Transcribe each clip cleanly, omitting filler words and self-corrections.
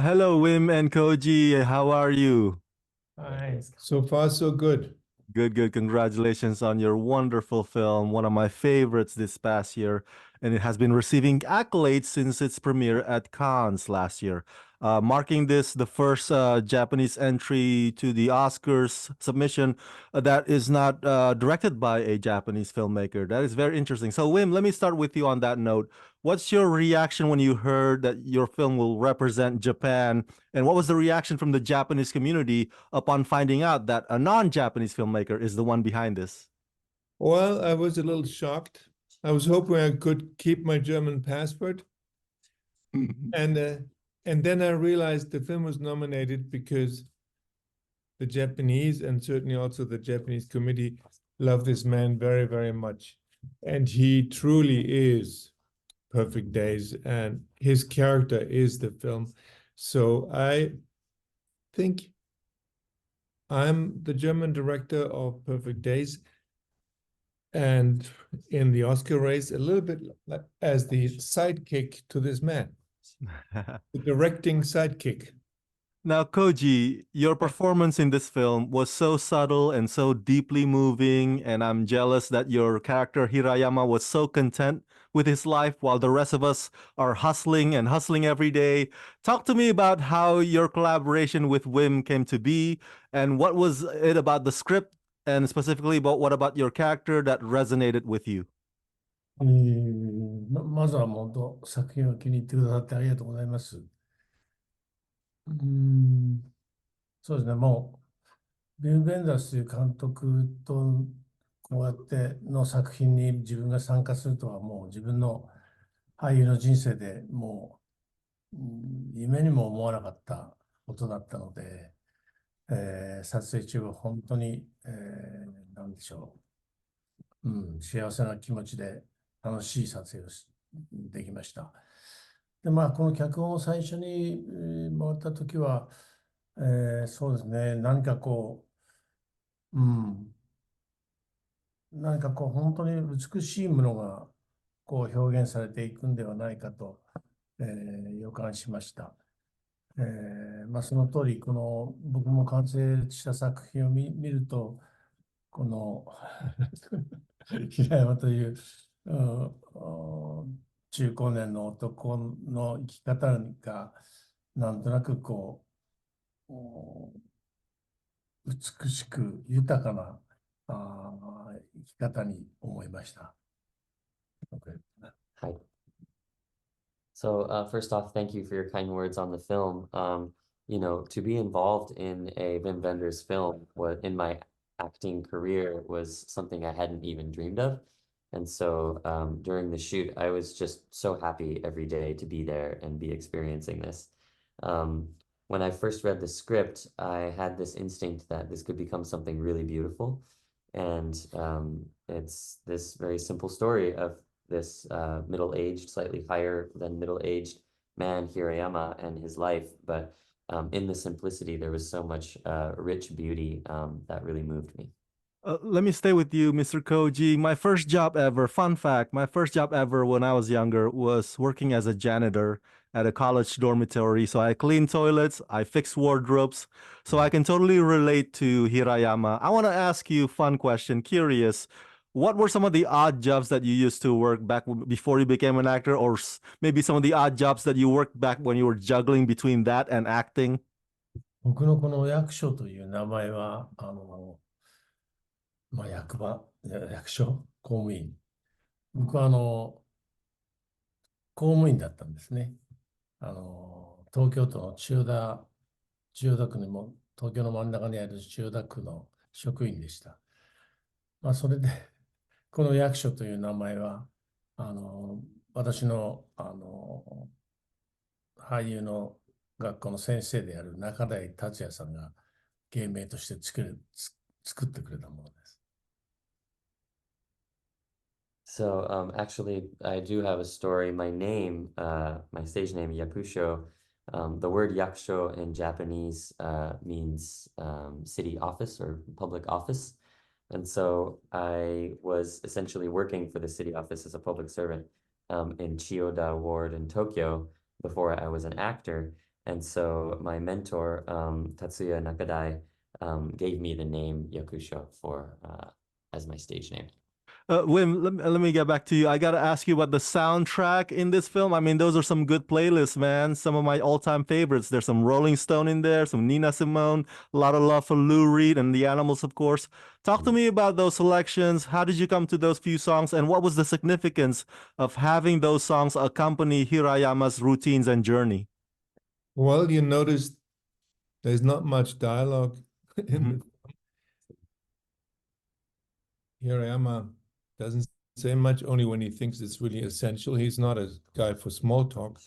Hello, Wim and Koji. How are you? Hi. So far, so good. Good, good. Congratulations on your wonderful film, one of my favorites this past year. And it has been receiving accolades since its premiere at Cannes last year, marking this the first Japanese entry to the Oscars submission that is not directed by a Japanese filmmaker. That is very interesting. So, Wim, let me start with you on that note. What's your reaction when you heard that your film will represent Japan? And what was the reaction from the Japanese community upon finding out that a non-Japanese filmmaker is the one behind this? Well, I was a little shocked. I was hoping I could keep my German passport, and uh, and then I realized the film was nominated because the Japanese and certainly also the Japanese committee love this man very, very much, and he truly is Perfect Days, and his character is the film. So I think I'm the German director of Perfect Days, and in the Oscar race, a little bit like as the sidekick to this man, the directing sidekick. Now, Koji, your performance in this film was so subtle and so deeply moving, and I'm jealous that your character Hirayama was so content with his life while the rest of us are hustling and hustling every day. Talk to me about how your collaboration with Wim came to be, and what was it about the script, and specifically about what about your character that resonated with you? まずは本当、作品を気に入ってくださってありがとうございます。そうですね、もう、ビル・ベンダースという監督とこうやっての作品に自分が参加するとは、もう自分の俳優の人生でもう、夢にも思わなかったことだったので、撮影中は本当に、なんでしょう、幸せな気持ちで楽しい撮影をできました。で、この脚本を最初に、もらったときは、そうですね、何かこう、何かこう、本当に美しいものがこう表現されていくんではないかと、予感しました。その通り、この僕も完成した作品を見ると、この平山という、中高年の男の生き方がなんとなくこう美しく豊かな生き方に思いました。Okay. Hi. So first off, thank you for your kind words on the film. To be involved in a Wim Wenders film in my acting career was something I hadn't even dreamed of. And so during the shoot, I was just so happy every day to be there and be experiencing this. When I first read the script, I had this instinct that this could become something really beautiful. And it's this very simple story of this middle-aged, slightly higher than middle-aged man, Hirayama, and his life. But in the simplicity, there was so much rich beauty that really moved me. Let me stay with you, Mr. Koji. My first job ever, fun fact, my first job ever when I was younger was working as a janitor at a college dormitory. So I clean toilets, I fix wardrobes. So I can totally relate to Hirayama. I want to ask you a fun question, curious. What were some of the odd jobs that you used to work back before you became an actor, or maybe some of the odd jobs that you worked back when you were juggling between that and acting? 僕のこの役所という名前は、役所、公務員。僕は公務員だったんですね。東京都の千代田区にも、東京の真ん中にある千代田区の職員でした。それで、この役所という名前は、私の、俳優の学校の先生である中台達也さんが芸名として作ってくれたものです。So actually, I do have a story. My name, my stage name, Yakusho, the word yakusho in Japanese means city office or public office. And so I was essentially working for the city office as a public servant in Chiyoda Ward in Tokyo before I was an actor. And so my mentor, Tatsuya Nakadai, gave me the name Yakusho for as my stage name. Wim, let me get back to you. I gotta ask you about the soundtrack in this film. I mean, those are some good playlists, man. Some of my all-time favorites. There's some Rolling Stone in there, some Nina Simone, a lot of love for Lou Reed and the Animals, of course. Talk to me about those selections. How did you come to those few songs, and what was the significance of having those songs accompany Hirayama's routines and journey? Well, you notice there's not much dialogue in Hirayama doesn't say much, only when he thinks it's really essential. He's not a guy for small talk.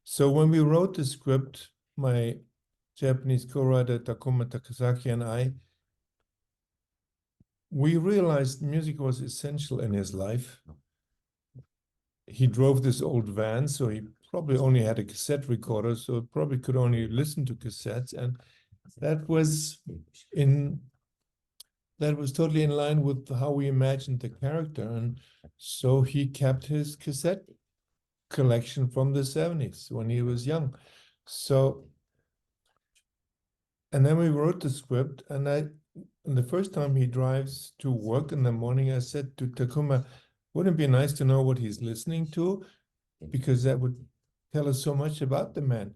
So when we wrote the script, my Japanese co-writer Takuma Takasaki and I, we realized music was essential in his life. He drove this old van, so he probably only had a cassette recorder, so probably could only listen to cassettes, and that was totally in line with how we imagined the character. And so he kept his cassette collection from the 70s when he was young. So, and then we wrote the script, and the first time he drives to work in the morning, I said to Takuma, wouldn't it be nice to know what he's listening to? Because that would tell us so much about the man.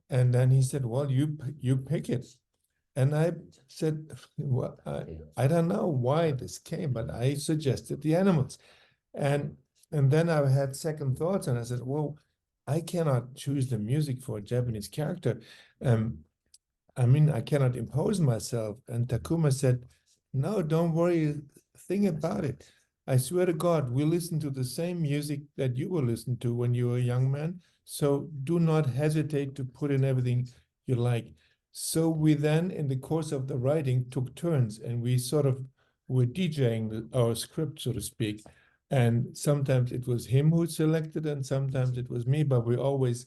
And then he said, well, you pick it. And I said, well, I don't know why this came, but I suggested the Animals. And then I had second thoughts, and I said, well, I cannot choose the music for a Japanese character. I mean, I cannot impose myself. And Takuma said, no, don't worry, think about it. I swear to God, we listen to the same music that you will listen to when you were a young man. So do not hesitate to put in everything you like. So we then, in the course of the writing, took turns, and we sort of were DJing our script, so to speak. And sometimes it was him who selected, and sometimes it was me, but we always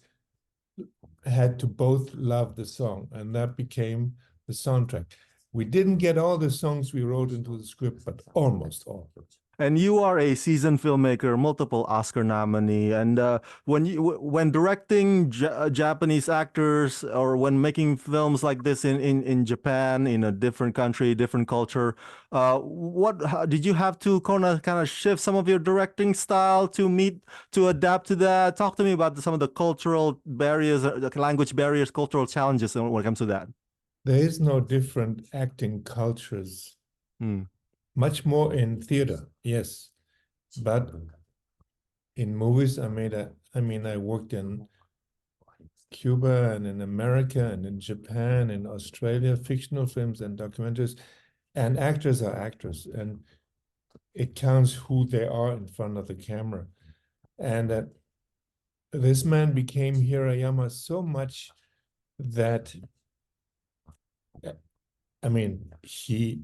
had to both love the song, and that became the soundtrack. We didn't get all the songs we wrote into the script, but almost all. And you are a seasoned filmmaker, multiple Oscar nominee. And when directing Japanese actors, or when making films like this in Japan, in a different country, different culture, did you have to kind of shift some of your directing style to adapt to that? Talk to me about some of the cultural barriers, language barriers, cultural challenges when it comes to that. There is no different acting cultures. Much more in theater, yes. But in movies, I worked in Cuba and in America and in Japan and Australia, fictional films and documentaries, and actors are actors, and it counts who they are in front of the camera. And this man became Hirayama so much that, he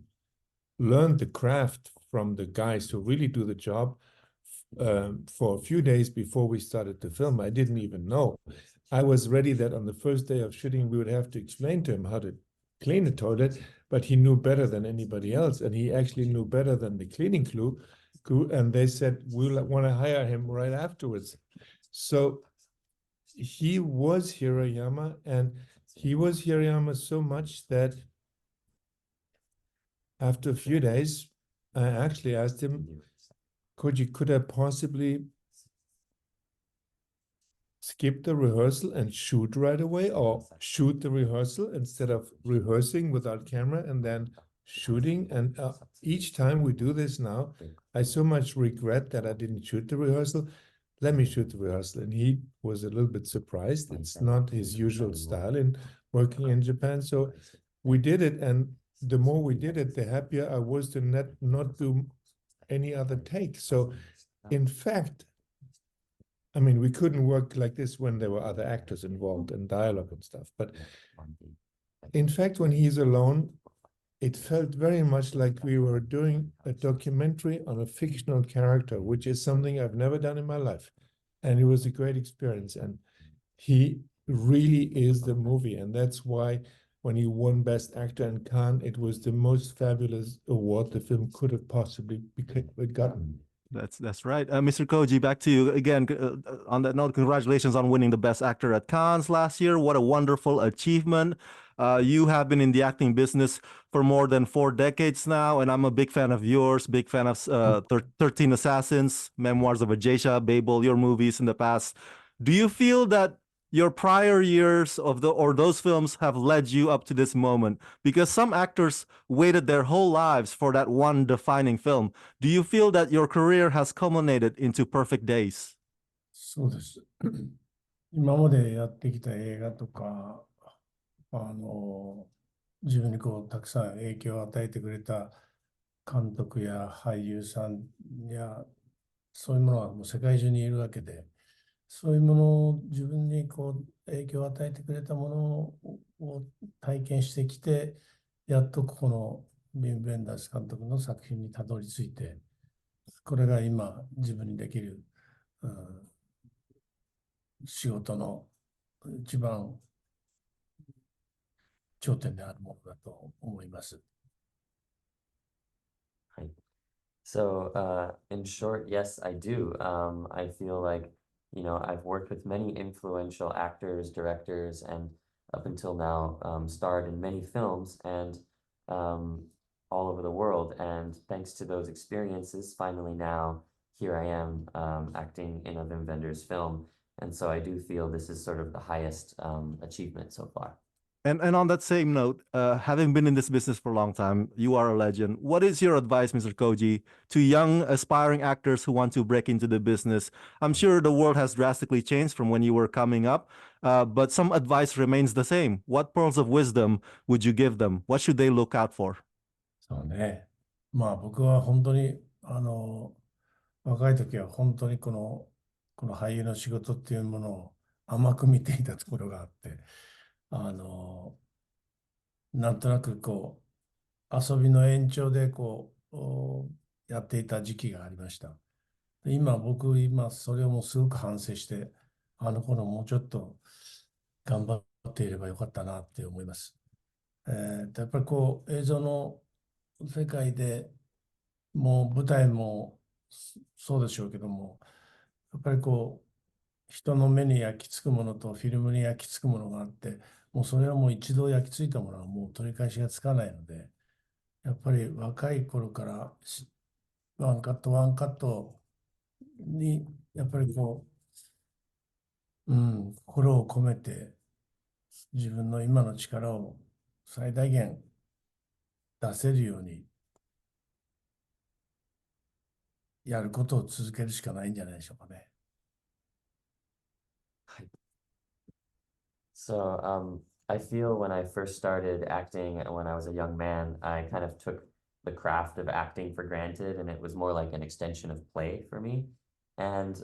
learned the craft from the guys who really do the job for a few days before we started the film. I didn't even know. I was ready that on the first day of shooting, we would have to explain to him how to clean the toilet, but he knew better than anybody else. And he actually knew better than the cleaning crew. And they said, we'll want to hire him right afterwards. So he was Hirayama, and he was Hirayama so much that after a few days, I actually asked him, Koji, could I possibly skip the rehearsal and shoot right away, or shoot the rehearsal instead of rehearsing without camera and then shooting? And each time we do this now, I so much regret that I didn't shoot the rehearsal. Let me shoot the rehearsal. And he was a little bit surprised. It's not his usual style in working in Japan. So we did it, and the more we did it, the happier I was to not do any other take. So in fact, we couldn't work like this when there were other actors involved and dialogue and stuff. But in fact, when he's alone, it felt very much like we were doing a documentary on a fictional character, which is something I've never done in my life. And it was a great experience. And he really is the movie. And that's why when he won Best Actor in Cannes, it was the most fabulous award the film could have possibly gotten. That's right. Mr. Koji, back to you again. On that note, congratulations on winning the Best Actor at Cannes last year. What a wonderful achievement. You have been in the acting business for more than 4 decades now, and I'm a big fan of yours, big fan of 13 Assassins, Memoirs of a Geisha, Babel, your movies in the past. Do you feel that your prior years of those films have led you up to this moment? Because some actors waited their whole lives for that one defining film. Do you feel that your career has culminated into perfect days? そうです。今までやってきた映画とか、自分にこうたくさん影響を与えてくれた監督や俳優さんや、そういうものはもう世界中にいるわけで、そういうものを自分にこう影響を与えてくれたものを体験してきて、やっとここのビン・ベンダース監督の作品にたどり着いて、これが今自分にできる、仕事の一番頂点であるものだと思います。はい。So, in short, yes, I do. I feel like, I've worked with many influential actors, directors, and up until now, starred in many films and all over the world. And thanks to those experiences, finally now, here I am acting in a Wim Wenders film. And so I do feel this is sort of the highest achievement so far. And on that same note, having been in this business for a long time, you are a legend. What is your advice, Mr. Koji, to young aspiring actors who want to break into the business? I'm sure the world has drastically changed from when you were coming up, but some advice remains the same. What pearls of wisdom would you give them? What should they look out for? そうね。まあ僕は本当に、若い時は本当にこの俳優の仕事っていうものを甘く見ていたところがあって、なんとなくこう、遊びの延長でこう、やっていた時期がありました。今それをもうすごく反省して、あの頃もうちょっと頑張っていればよかったなって思います。やっぱりこう、映像の世界でもう舞台もそうでしょうけども、やっぱりこう、人の目に焼き付くものとフィルムに焼き付くものがあって、もうそれはもう一度焼き付いたものはもう取り返しがつかないので、やっぱり若い頃からワンカットワンカットにやっぱりこう、心を込めて自分の今の力を最大限出せるようにやることを続けるしかないんじゃないでしょうかね。So, I feel when I first started acting when I was a young man, I kind of took the craft of acting for granted, and it was more like an extension of play for me. And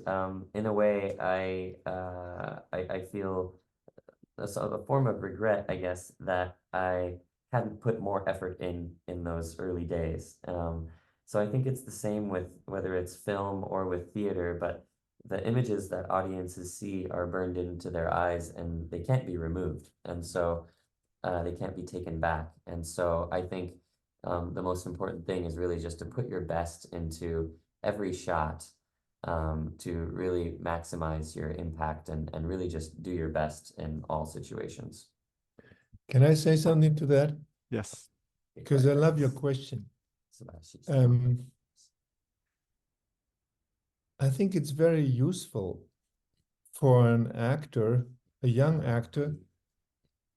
in a way, I feel a form of regret, I guess, that I hadn't put more effort in those early days. So I think it's the same with whether it's film or with theater, but the images that audiences see are burned into their eyes and they can't be removed. And so they can't be taken back. And so I think the most important thing is really just to put your best into every shot to really maximize your impact and really just do your best in all situations. Can I say something to that? Yes. Because I love your question. I think it's very useful for an actor, a young actor,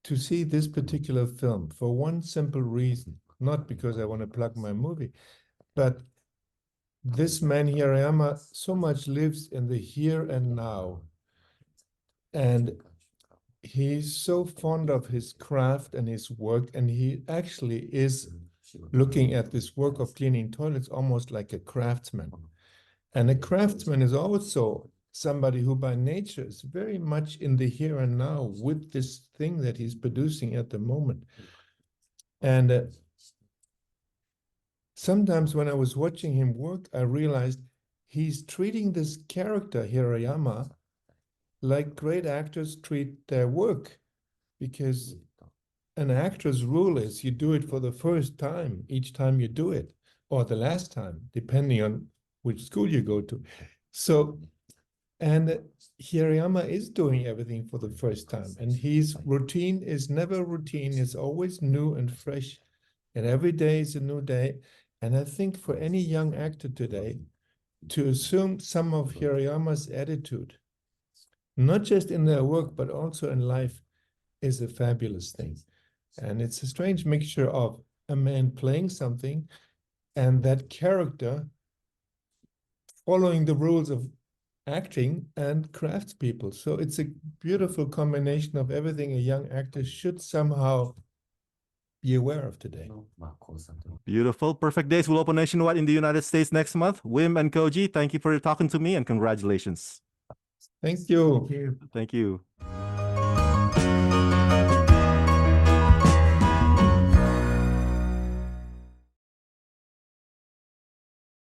to see this particular film for one simple reason, not because I want to plug my movie, but this man Hirayama so much lives in the here and now. And he's so fond of his craft and his work, and he actually is looking at this work of cleaning toilets almost like a craftsman. And a craftsman is also somebody who by nature is very much in the here and now with this thing that he's producing at the moment. And sometimes when I was watching him work, I realized he's treating this character, Hirayama, like great actors treat their work. Because an actor's rule is you do it for the first time, each time you do it, or the last time, depending on which school you go to. So, and Hirayama is doing everything for the first time, and his routine is never routine, it's always new and fresh, and every day is a new day. And I think for any young actor today, to assume some of Hirayama's attitude, not just in their work, but also in life, is a fabulous thing. And it's a strange mixture of a man playing something and that character following the rules of acting and craftspeople. So it's a beautiful combination of everything a young actor should somehow be aware of today. Beautiful. Perfect Days will open nationwide in the United States next month. Wim and Koji, thank you for talking to me and congratulations. Thank you. Thank you. Thank you.